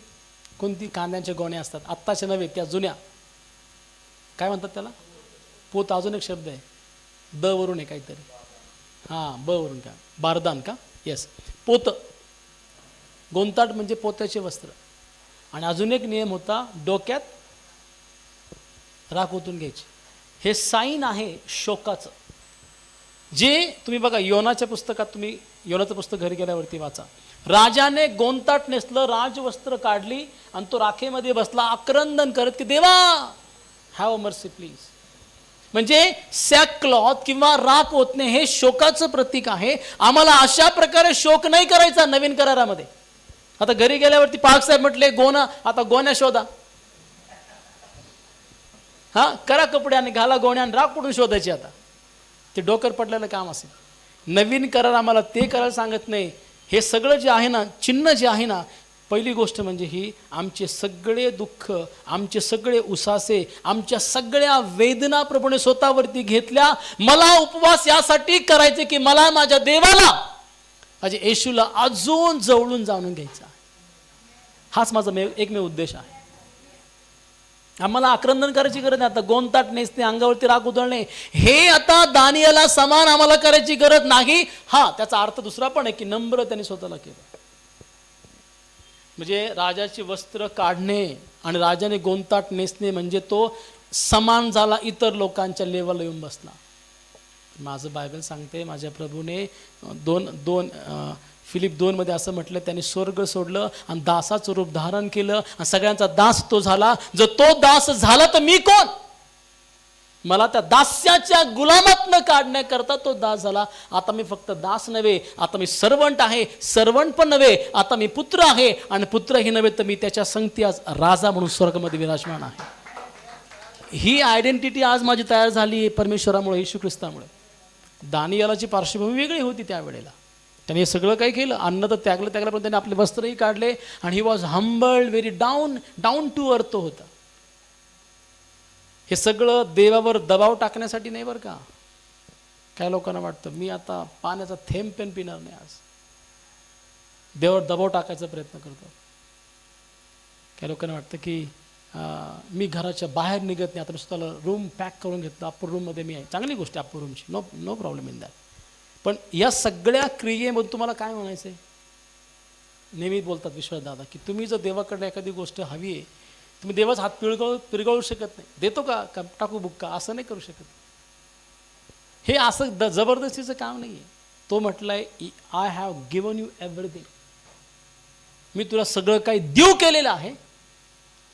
कोणती, कांद्यांच्या गोण्या असतात, आत्ताच्या नव्हे त्या जुन्या. काय म्हणतात त्याला, पोत. अजून एक शब्द आहे द वरून आहे काहीतरी, हां ब वरून का, बारदान का, येस, पोत. गोंताट म्हणजे पोत्याचे वस्त्र. आणि अजून एक नियम होता, डोक्यात राख ओतून घ्यायची. हे साईन आहे शोकाचं. जे तुम्ही बघा योनाच्या पुस्तकात, तुम्ही योनाचं पुस्तक घरी गेल्यावरती वाचा. राजाने गोंताट नेसलं, राजवस्त्र काढली आणि तो राखेमध्ये बसला आक्रंदन करत की देवा हॅव मर्सी प्लीज. म्हणजे सॅक क्लॉथ किंवा राख ओतणे हे शोकाचं प्रतीक आहे. आम्हाला अशा प्रकारे शोक नाही करायचा नवीन करारामध्ये. आता घरी गेल्यावरती पाळकसाहेब म्हटले गोणा, आता गोण्या शोधा, हा करा कपडे आणि घाला गोण्या आणि राख कुठून शोधायची. आता ते डोक्यावर पडलेलं काम असेल. नवीन करार आम्हाला ते करायला सांगत नाही. हे सगळं जे आहे ना, चिन्ह जे आहे ना, पहिली गोष्ट म्हणजे ही आमचे सगळे दुःख, आमचे सगळे उसासे, आमच्या सगळ्या वेदना प्रभूने स्वतःवरती घेतल्या. मला उपवास यासाठी करायचे की मला माझ्या देवाला, माझ्या येशूला अजून जवळून जाणून घ्यायचा. हाच माझा एकमेव उद्देश आहे. आम्हाला आक्रंदन करायची गरज नाही. आता गोंताट नेसणे, अंगावरती राख उधळणे हे आता दानिएला समान आम्हाला करायची गरज नाही. हा त्याचा अर्थ दुसरा पण आहे की नम्र त्यांनी स्वतःला केलं. म्हणजे राजाची वस्त्र काढणे आणि राजाने गोंताट नेसणे म्हणजे तो समान झाला, इतर लोकांच्या लेवलला येऊन बसला. माझं बायबल सांगते, माझ्या प्रभूने फिलिप 2 मध्ये असं म्हटलं, त्याने स्वर्ग सोडलं आणि दासाचं रूप धारण केलं आणि सगळ्यांचा दास तो झाला. जर तो दास झाला तर मी कोण. मला त्या दास्याच्या गुलामातनं काढण्याकरता तो दास झाला. आता मी फक्त दास नव्हे, आता मी सर्वंट आहे. सर्वंट पण नव्हे, आता मी पुत्र आहे. आणि पुत्रही नव्हे तर मी त्याच्या संगती आज राजा म्हणून स्वर्गामध्ये विराजमान आहे. ही आयडेंटिटी आज माझी तयार झाली आहे परमेश्वरामुळे, येशू ख्रिस्तामुळे. दानियेलाची पार्श्वभूमी वेगळी होती त्यावेळेला. त्याने हे सगळं काही केलं, अन्न तर त्यागलं पण त्याने आपले वस्त्रही काढले. आणि he was humbled, very down to earth तो होता. हे सगळं देवावर दबाव टाकण्यासाठी नाही बरं का. काय लोकांना वाटतं मी आता पाण्याचा थेंब पेन पिणार नाही, आज देवावर दबाव टाकायचा प्रयत्न करतो. काय लोकांना वाटतं की मी घराच्या बाहेर निघत नाही, आता मी स्वतःला रूम पॅक करून घेतलं, अप्पर रूममध्ये मी आहे. चांगली गोष्ट आहे अप्पर रूमची, नो प्रॉब्लेम इन दॅट. पण या सगळ्या क्रियेमधून तुम्हाला काय म्हणायचं आहे? नेहमी बोलतात विश्वास दादा की तुम्ही जर देवाकडे एखादी गोष्ट हवी आहे, तुम्ही देवाचा हात पिरगळू शकत नाही. देतो का टाकू बुक्का, असं नाही करू शकत. हे असं जबरदस्तीचं काम नाही आहे. तो म्हटलंय I have given you everything, मी तुला सगळं काही देऊ केलेलं आहे.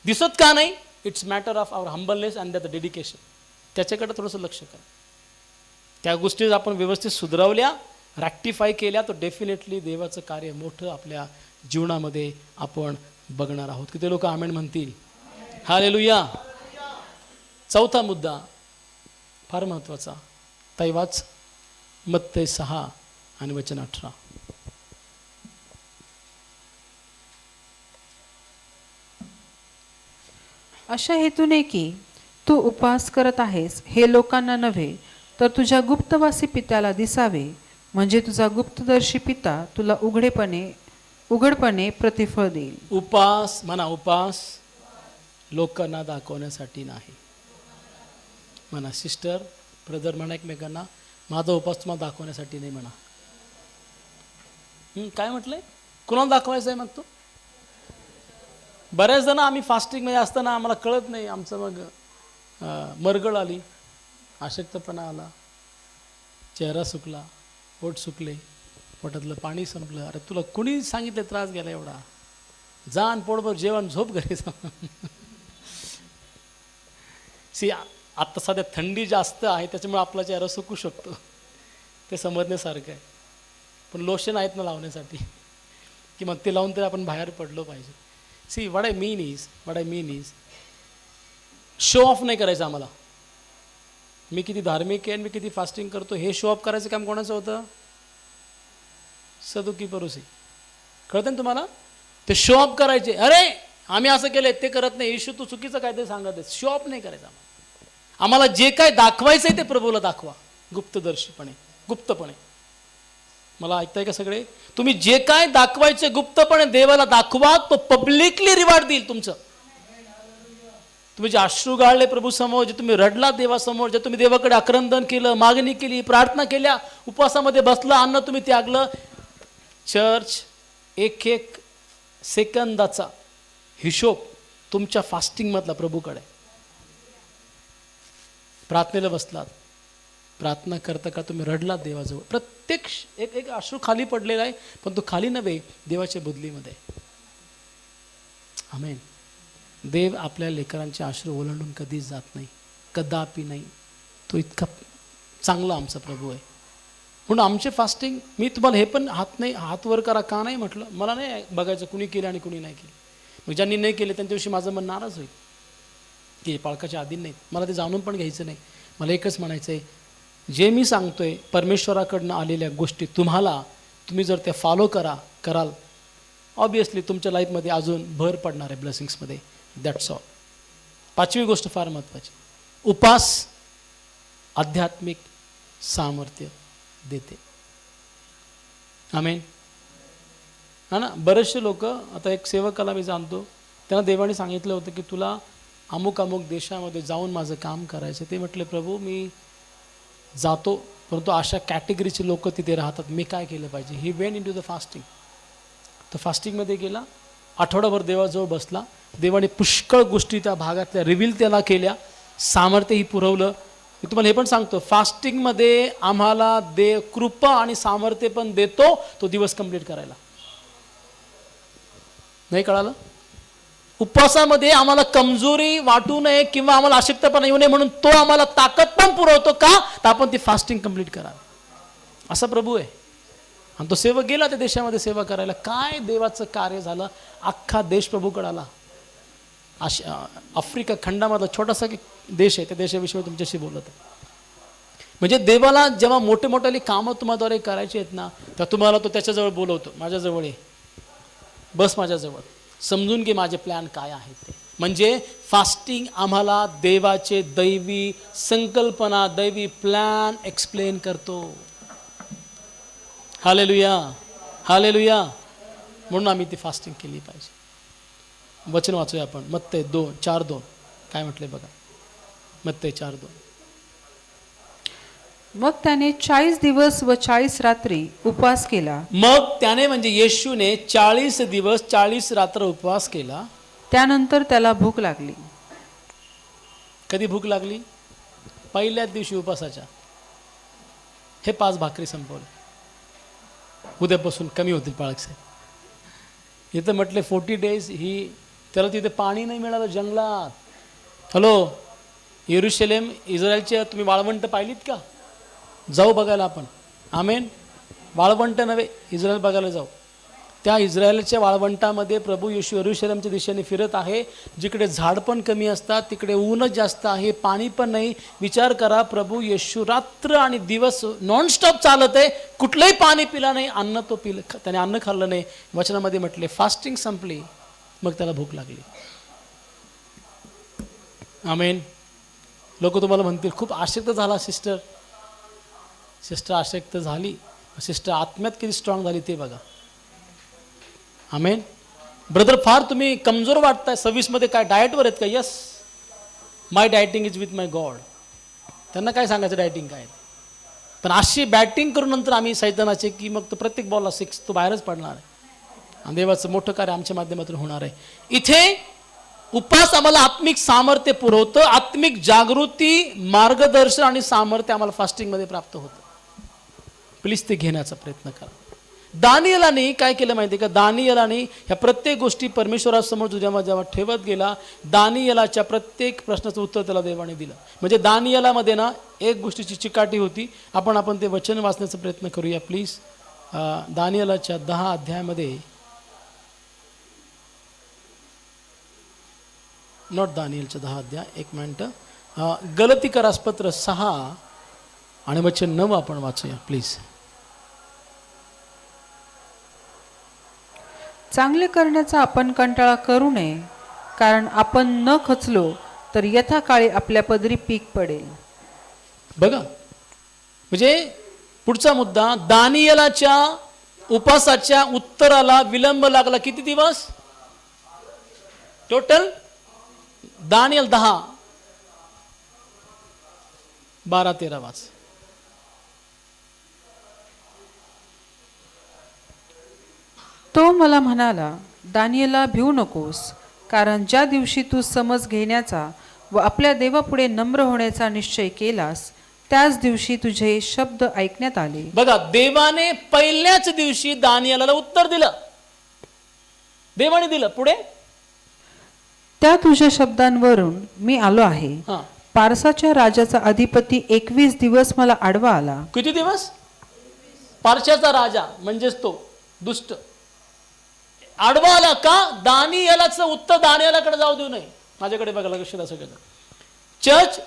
दिसत का नाही? It's matter of our humbleness and the dedication. त्याच्याकडे थोडंसं लक्ष करा. त्या गोष्टी आपण व्यवस्थित सुधारवल्या, रॅक्टिफाय केल्या, तर डेफिनेटली देवाचं कार्य मोठं आपल्या जीवनामध्ये आपण बघणार आहोत. किती लोक आमेन म्हणतील? हालेलुया. चौथा मुद्दा फार महत्त्वाचा, ताई वाच मत्ते 6 आणि वचन 18. अशा हेतूने की तू उपवास करत आहेस, हे लोकांना नव्हे तर तुझ्या गुप्तवासी पित्याला दिसावे, म्हणजे तुझा गुप्तदर्शी पिता तुला उघडपणे प्रतिफळ देईल. उपास म्हणा, उपास लोकांना दाखवण्यासाठी नाही. म्हणा सिस्टर ब्रदर, म्हणा एकमेकांना, माझा उपास तुम्हाला दाखवण्यासाठी नाही म्हणा. काय म्हटलंय? कुणाला दाखवायचं आहे मग तो? बऱ्याच जण आम्ही फास्टिंगमध्ये असताना आम्हाला कळत नाही, आमचं मग मरगळ आली, अशक्तपणा आला, चेहरा सुकला, पोट सुकले, पोटातलं पाणी संपलं. अरे तुला कुणी सांगितलं त्रास गेला एवढा? जा आणि पोटभर जेवण, झोप घरी जा. आत्ता सध्या थंडी जास्त आहे, त्याच्यामुळे आपला चेहरा सुकू शकतो, ते समजण्यासारखं आहे. पण लोशन आहेत ना लावण्यासाठी, की मग ते लावून तरी आपण बाहेर पडलो पाहिजे. See what I mean is show off नाही करायचं आम्हाला. मी किती धार्मिक आहे आणि मी किती फास्टिंग करतो हे शो ऑफ करायचं काम कोणाचं होतं? सदुकी परुसी. कळतं ना तुम्हाला? ते शो ऑफ करायचे, अरे आम्ही असं केलंय, ते करत नाही. येशू तू चुकीचं काय ते सांगत आहे. शो ऑफ नाही करायचं आम्हाला जे काय दाखवायचं आहे ते प्रभूला दाखवा, गुप्तपणे. मला ऐकताय का सगळे? तुम्ही जे काय दाखवायचे गुप्तपणे देवाला दाखवा, तो पब्लिकली रिवॉर्ड देईल तुमचं. तुम्ही जे अश्रू गाळले प्रभू समोर, जे तुम्ही रडला देवासमोर, जे तुम्ही देवाकडे आक्रंदन केलं, मागणी केली, प्रार्थना केल्या, उपवासामध्ये बसला, अन्न तुम्ही त्यागलं, चर्च एक सेकंदाचा हिशोब तुमच्या फास्टिंगमधला प्रभूकडे. प्रार्थनेला बसलात, प्रार्थना करता का तुम्ही रडलात देवाजवळ, प्रत्येक एक अश्रू खाली पडलेला आहे, पण तो खाली नव्हे, देवाच्या बुदलीमध्ये. आमेन. देव आपल्या लेकरांचे अश्रू ओलांडून कधीच जात नाही, कदापि नाही. तो इतका चांगला आमचा प्रभू आहे. म्हणून आमचे फास्टिंग, मी तुम्हाला हे पण हात वर करा का नाही म्हटलं? मला नाही बघायचं कुणी केलं आणि कुणी नाही केलं. मग ज्यांनी नाही केले त्यांच्याविषयी माझं मन नाराज होईल की पालकाच्या आधीन नाहीत. मला ते जाणून पण घ्यायचं नाही. मला एकच म्हणायचं आहे, जे मी सांगतोय परमेश्वराकडनं आलेल्या गोष्टी तुम्ही जर त्या फॉलो कराल, ऑब्वियसली तुमच्या लाईफमध्ये अजून भर पडणार आहे ब्लेसिंग्समध्ये. That's all. 5वी गोष्ट फार महत्त्वाची, उपास आध्यात्मिक सामर्थ्य देते. आमेन. हा ना. बरेचसे लोक, आता एक सेवकाला मी जाणतो, त्यांना देवाने सांगितलं होतं की तुला अमुक देशामध्ये जाऊन माझं काम करायचं. ते म्हटले प्रभू मी जातो, परंतु अशा कॅटेगरीचे लोक तिथे राहतात, मी काय केलं पाहिजे? He went in to the fasting. तो फास्टिंगमध्ये गेला, आठवडाभर देवाजवळ बसला. देवाने पुष्कळ गोष्टी त्या भागातल्या रिव्हील त्याला केल्या, सामर्थ्यही पुरवलं. मी तुम्हाला हे पण सांगतो, फास्टिंगमध्ये आम्हाला देव कृपा आणि सामर्थ्य पण देतो तो दिवस कंप्लीट करायला. नाही कळालं? उपवासामध्ये आम्हाला कमजोरी वाटू नये किंवा आम्हाला अशक्तपणा येऊ नये म्हणून तो आम्हाला ताकद पण पुरवतो का, तर आपण ती फास्टिंग कंप्लीट करावी. असा प्रभू आहे. आणि तो सेवक गेला त्या देशामध्ये सेवा करायला. काय देवाचं कार्य झालं. अख्खा देश प्रभूकडे आला. आफ्रिका खंडामधला छोटासा देश आहे, त्या देशाविषयी तुमच्याशी बोलत आहे. म्हणजे देवाला जेव्हा मोठे मोठे कामं तुम्हाद्वारे करायची आहेत ना, तर तुम्हाला तो त्याच्याजवळ बोलवतो. माझ्याजवळ ये, बस माझ्याजवळ, समजून घे माझे प्लॅन काय आहेत ते. म्हणजे फास्टिंग आम्हाला देवाचे दैवी संकल्पना, दैवी प्लॅन एक्सप्लेन करतो. Hallelujah, hallelujah. म्हणून आम्ही ती फास्टिंग केली पाहिजे. वचन वाचूया आपण. मत्ते 4:2 काय म्हटले बघा. मत्ते 4:2. मग त्याने 40 दिवस व 40 रात्री उपवास केला. मग त्याने म्हणजे येशूने 40 दिवस 40 रात्र उपवास केला. त्यानंतर त्याला भूक लागली. कधी भूक लागली? पहिल्याच दिवशी उपवासाच्या. हे 5 भाकरी संपवले. उद्यापासून कमी होतील पाळक साहेब. इथं म्हटले 40 डेज ही. त्याला तिथे पाणी नाही मिळालं जंगलात. हॅलो, येरुशलेम इस्रायलचे तुम्ही वाळवंट पाहिलीत का? जाऊ बघायला आपण. आमेन. वाळवंट नव्हे, इस्रायल बघायला जाऊ. त्या इस्रायलच्या वाळवंटामध्ये प्रभू येशू येरुशलेमच्या दिशेने फिरत आहे. जिकडे झाड पण कमी असतात, तिकडे ऊनच जास्त आहे, पाणी पण नाही. विचार करा, प्रभू येशू रात्र आणि दिवस नॉनस्टॉप चालत आहे, कुठलंही पाणी पिला नाही, अन्न तो पिलं, त्याने अन्न खाल्लं नाही. वचनामध्ये म्हटले फास्टिंग संपली, मग त्याला भूक लागली. आमेन. लोक तुम्हाला म्हणतील खूप आशक्त झाला सिस्टर. सिस्टर आशक्त झाली, सिस्टर आत्म्यात किती स्ट्रॉंग झाली ते बघा. आमेन. ब्रदर फार तुम्ही कमजोर वाटताय. 26 मध्ये काय डाएटवर आहेत का? Yes, my dieting is with my God. त्यांना काय सांगायचं डायटिंग काय. पण अशी बॅटिंग करून नंतर आम्ही सैतानाचे की मग तो प्रत्येक बॉलला 6 तो बाहेरच पडणार आहे. आणि देवाचं मोठं कार्य आमच्या माध्यमातून होणार आहे. इथे उपवास आम्हाला आत्मिक सामर्थ्य पुरवतं. आत्मिक जागृती, मार्गदर्शन आणि सामर्थ्य आम्हाला फास्टिंगमध्ये प्राप्त होतं. प्लीज ते घेण्याचा प्रयत्न करा. दानिएलाने काय केलं माहिती आहे का? दानिएलाने ह्या प्रत्येक गोष्टी परमेश्वरासमोर जेव्हा ठेवत गेला, दानिएलाच्या प्रत्येक प्रश्नाचं उत्तर त्याला देवाने दिलं. म्हणजे दानिएलामध्ये ना एक गोष्टीची चिकाटी होती. आपण ते वचन वाचण्याचा प्रयत्न करूया प्लीज. दानिएलाच्या 10 अध्यायामध्ये, नॉट दानिएलच्या 10 अध्याय, एक मिनिट, गलतीकरासपत्र 6 आणि वचन 9 आपण वाचूया प्लीज. चांगले करण्याचा आपण कंटाळा करू नये, कारण आपण न खचलो तर यथाकाळी आपल्या पदरी पीक पडेल. बघा, म्हणजे पुढचा मुद्दा, दानिएलाच्या उपवासाच्या उत्तराला विलंब लागला. किती दिवस टोटल? दानिएल 10, 12-13 वाच. तो मला म्हणाला, दानिएला भिवू नकोस, कारण ज्या दिवशी तू समज घेण्याचा व आपल्या देवापुढे नम्र होण्याचा निश्चय केलास, त्याच दिवशी तुझे शब्द ऐकण्यात आले. बघा, देवाने पहिल्याच दिवशी दानिएलाला उत्तर दिलं. देवाने दिलं. पुढे, त्या तुझ्या शब्दांवरून मी आलो आहे. पारसाच्या राजाचा अधिपती 21 दिवस मला आडवा आला. किती दिवस? पारशाचा राजा म्हणजेच तो दुष्ट आडवा आला का? दानिएलाचं उत्तर दानिएलाकडे जाऊ देऊ नये, माझ्याकडे बघायला कशी सगळं. चर्च,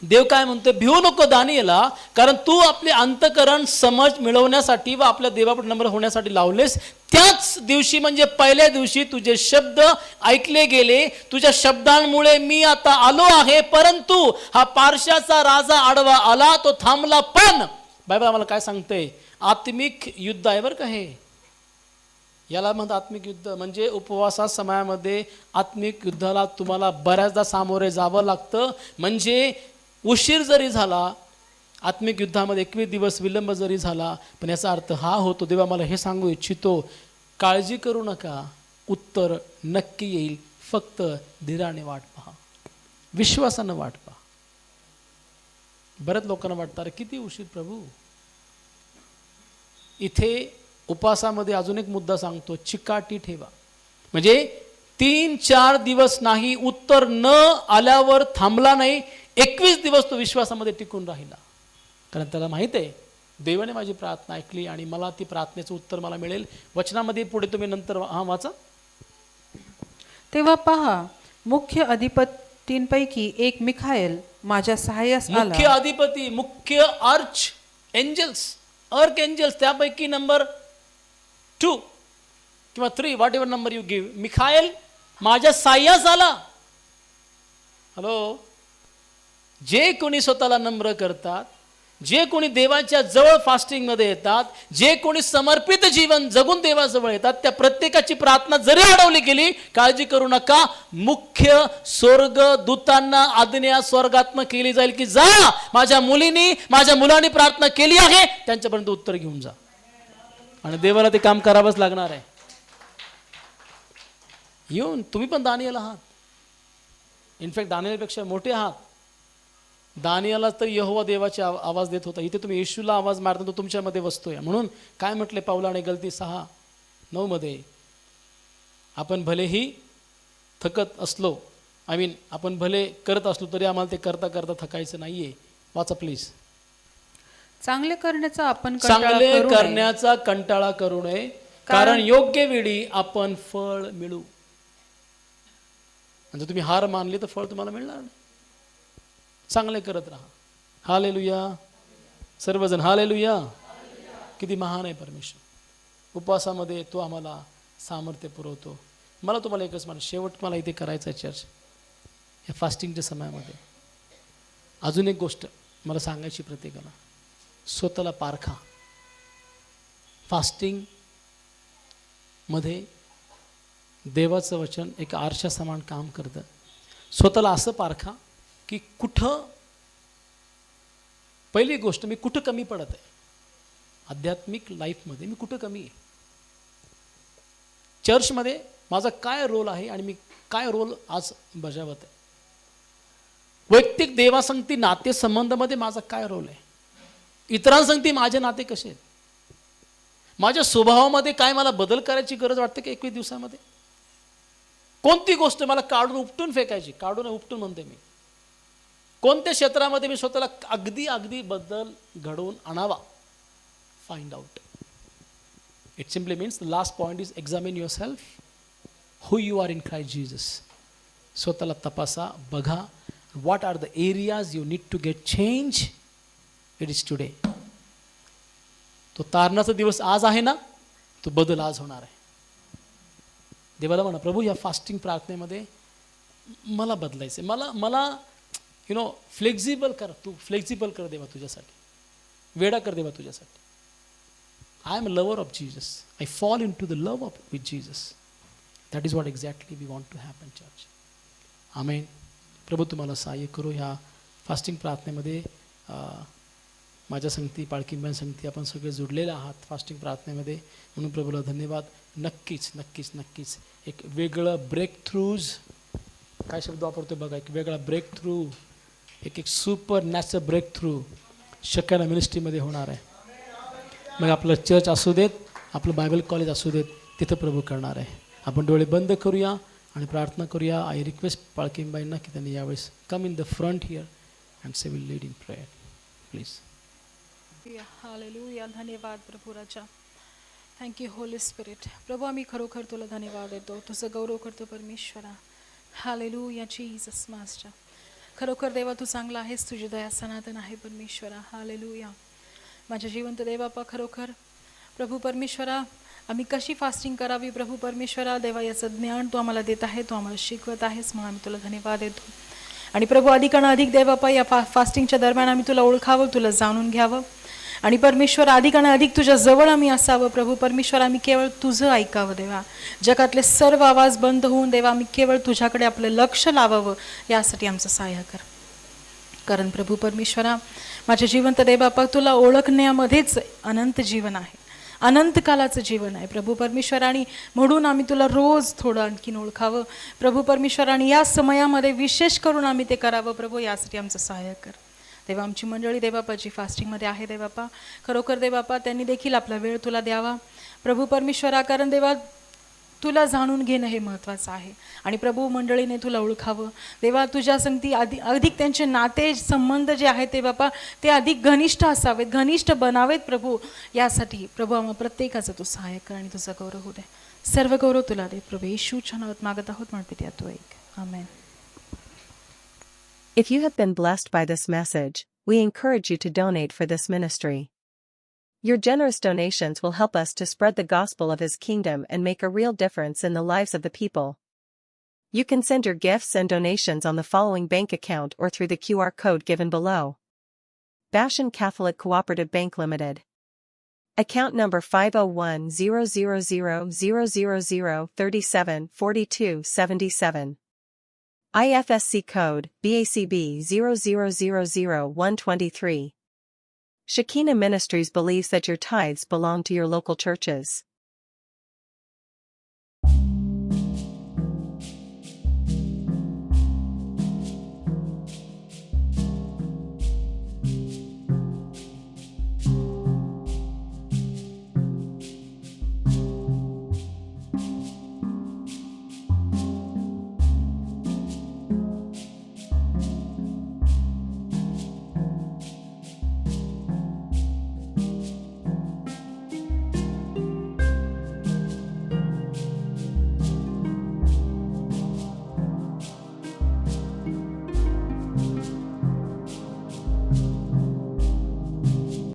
देव काय म्हणतोय? भिवू नको दानिएला, कारण तू आपले अंतकरण समज मिळवण्यासाठी व आपल्या देवापुढे नम्र होण्यासाठी लावलेस. त्याच दिवशी म्हणजे पहिल्या दिवशी तुझे शब्द ऐकले गेले. तुझ्या शब्दांमुळे मी आता आलो आहे. परंतु हा पारशाचा राजा आडवा आला, तो थांबला. पण बायबल आम्हाला काय सांगते? आत्मिक युद्ध आहे बरं का हे. याला म्हणतात आत्मिक युद्ध. म्हणजे उपवासा समयामध्ये आत्मिक युद्धाला तुम्हाला बऱ्याचदा सामोरे जावं लागतं. म्हणजे उशीर जरी झाला आत्मिक युद्धामध्ये, 21 दिवस विलंब जरी झाला, पण याचा अर्थ हा होतो, देवा मला हे सांगू इच्छितो, काळजी करू नका, उत्तर नक्की येईल. फक्त धीराने वाट पहा, विश्वासानं वाट पहा. बऱ्याच लोकांना वाटतं अरे किती उशीर प्रभू. इथे उपवासामध्ये अजून एक मुद्दा सांगतो, चिकाटी ठेवा. म्हणजे 3-4 दिवस नाही, उत्तर न आल्यावर थांबला नाही, 21 दिवस तो विश्वासामध्ये टिकून राहिला. कारण त्याला माहित आहे देवाने माझी प्रार्थना ऐकली आणि मला ती प्रार्थनेचं उत्तर मला मिळेल. वचनामध्ये पुढे तुम्ही नंतर वाचा. तेव्हा पहा, मुख्य अधिपतींपैकी एक मिखाएल माझ्या सहाय्यास आला. मुख्य अधिपती, मुख्य अर्च एंजल्स त्यापैकी नंबर 2 किंवा 3 whatever number you give, Michael माझ्या सहाय्यास आला. हॅलो, जे कोणी स्वतःला नम्र करतात, जे कोणी देवाच्या जवळ फास्टिंग मध्ये येतात, जे कोणी समर्पित जीवन जगून देवाजवळ येतात, त्या प्रत्येकाची प्रार्थना जरी अडवली गेली, काळजी करू नका, मुख्य स्वर्ग दूतांना आज्ञा स्वर्गात्म केली जाईल की जा, माझ्या मुलीनी माझ्या मुलांनी प्रार्थना केली आहे, त्यांच्यापर्यंत उत्तर घेऊन जा. आणि देवाला ते काम करावंच लागणार आहे. येऊन तुम्ही पण दानिएल आहात, इनफॅक्ट दानिएलपेक्षा मोठे आहात. दानिएलला तर यहोवा देवाचे आवाज देत होता, इथे तुम्ही येशूला आवाज मारता, तो तुमच्यामध्ये वसतोय. म्हणून काय म्हटले पाऊलाने गलती 6:9 मध्ये, आपण भलेही थकत असलो, आपण भले करत असलो तरी आम्हाला ते करता करता थकायचं नाहीये. वाचा प्लीज. चांगले करण्याचा कंटाळा करू नये, कारण योग्य वेळी आपण फळ मिळू. म्हणजे तुम्ही हार मानली तर फळ तुम्हाला मिळणार नाही. चांगले करत राहा. हालेलुया सर्वजण, हालेलुया. किती महान आहे परमेश्वर. उपवासामध्ये तो आम्हाला सामर्थ्य पुरवतो. मला तुम्हाला एकच म्हणा, शेवट मला इथे करायचं आहे चर्च या फास्टिंगच्या समयामध्ये. अजून एक गोष्ट मला सांगायची प्रत्येकाला, स्वतःला पारखा. फास्टिंग मध्ये देवाचं वचन एक आरशा समान काम करतं. स्वतःला असं पारखा की कुठं, पहिली गोष्ट मी कुठं कमी पडत आहे आध्यात्मिक लाईफमध्ये, मी कुठं कमी आहे, चर्चमध्ये माझा काय रोल आहे आणि मी काय रोल आज बजावत आहे, वैयक्तिक देवासंगती नातेसंबंधामध्ये माझा काय रोल आहे, इतरांसंगती माझे नाते कसे आहेत, माझ्या स्वभावामध्ये काय मला बदल करायची गरज वाटते की 21 दिवसामध्ये, कोणती गोष्ट मला काढून उपटून फेकायची, काढून उपटून म्हणते मी, कोणत्या क्षेत्रामध्ये मी स्वतःला अगदी बदल घडवून आणावा. Find out. It simply means the last point is examine your self, who you are in Christ Jesus. स्वतःला तपासा, बघा. What are the areas you need to get change. It is today. तो तारणाचा दिवस आज आहे ना, तो बदल आज होणार आहे. देवाला म्हणा, प्रभू या फास्टिंग प्रार्थनेमध्ये मला बदलायचं, मला फ्लेक्झिबल कर, तू फ्लेक्झिबल कर देवा तुझ्यासाठी, वेडा कर देवा तुझ्यासाठी. I am a lover of Jesus. I fall in to the love of with Jesus. That is what exactly we want to happen church. Amen. प्रभू तुम्हाला सहाय्य करू ह्या फास्टिंग प्रार्थनेमध्ये. माझ्या संगती, पाळकींबाई संगती आपण सगळे जुडलेले आहात फास्टिंग प्रार्थनेमध्ये, म्हणून प्रभूला धन्यवाद. नक्कीच एक वेगळं ब्रेक थ्रूज, काय शब्द वापरतो बघा, एक वेगळा ब्रेक थ्रू, एक सुपर नॅचरल ब्रेक थ्रू शक्याना मिनिस्ट्रीमध्ये होणार आहे. मग आपलं चर्च असू देत, आपलं बायबल कॉलेज असू देत, तिथं प्रभू करणार आहे. आपण डोळे बंद करूया आणि प्रार्थना करूया. आय रिक्वेस्ट पाळकींबाईंना की त्यांनी यावेळेस come in the front here and say will lead in prayer please. Hallelujah. धन्यवाद प्रभू राजा. Thank you holy spirit. प्रभू आम्ही खरोखर तुला धन्यवाद देतो, तुझं गौरव करतो परमेश्वरा. Hallelujah Jesus master. खरोखर देवा तू चांगला आहेस, तुझी दया सनातन आहे परमेश्वरा. हालेलुया. माझ्या जिवंत देवापा, खरोखर प्रभू परमेश्वरा आम्ही कशी फास्टिंग करावी प्रभू परमेश्वरा, देवा याचं ज्ञान तू आम्हाला देत आहे, तू आम्हाला शिकवत आहेस, म्हणून आम्ही तुला धन्यवाद देतो. आणि प्रभू अधिकानं अधिक देवापा या फास्टिंगच्या दरम्यान आम्ही तुला ओळखावं, तुला जाणून घ्यावं, आणि परमेश्वर अधिकानं अधिक तुझ्या जवळ आम्ही असावं प्रभू परमेश्वर. आम्ही केवळ तुझं ऐकावं देवा, जगातले सर्व आवाज बंद होऊन देवा आम्ही केवळ तुझ्याकडे आपलं लक्ष लावावं, यासाठी आमचं सहाय्य कर. कारण प्रभू परमेश्वरा माझ्या जिवंत देवबापा, तुला ओळखण्यामध्येच अनंत जीवन आहे, अनंत कालाचं जीवन आहे प्रभू परमेश्वर. आणि म्हणून आम्ही तुला रोज थोडं आणखीन ओळखावं प्रभू परमेश्वर, आणि या समयामध्ये विशेष करून आम्ही ते करावं प्रभू, यासाठी आमचं सहाय्य कर. देवा आमची मंडळी देवापाची फास्टिंगमध्ये आहे देवापा, खरोखर देवापा त्यांनी देखील आपला वेळ तुला द्यावा प्रभू परमेश्वरा. कारण देवा तुला जाणून घेणं हे महत्त्वाचं आहे. आणि प्रभू मंडळीने तुला ओळखावं देवा, तुझ्या संगती अधिक त्यांचे नाते संबंध जे आहेत ते बापा ते अधिक घनिष्ठ असावेत, घनिष्ठ बनावेत प्रभू. यासाठी प्रभू आम्हा प्रत्येकाचं तू सहाय्य कर आणि तुझा गौरव होऊ दे. सर्व गौरव तुला दे प्रभू येशूच्या नावात मागत आहोत म्हणते त्या तू ऐक. आमेन. If you have been blessed by this message, we encourage you to donate for this ministry. Your generous donations will help us to spread the gospel of His kingdom and make a real difference in the lives of the people. You can send your gifts and donations on the following bank account or through the QR code given below. Bashan Catholic Cooperative Bank Limited. Account number 5010000374277. IFSC code BACB 0000123. Shekinah Ministries believes that your tithes belong to your local churches.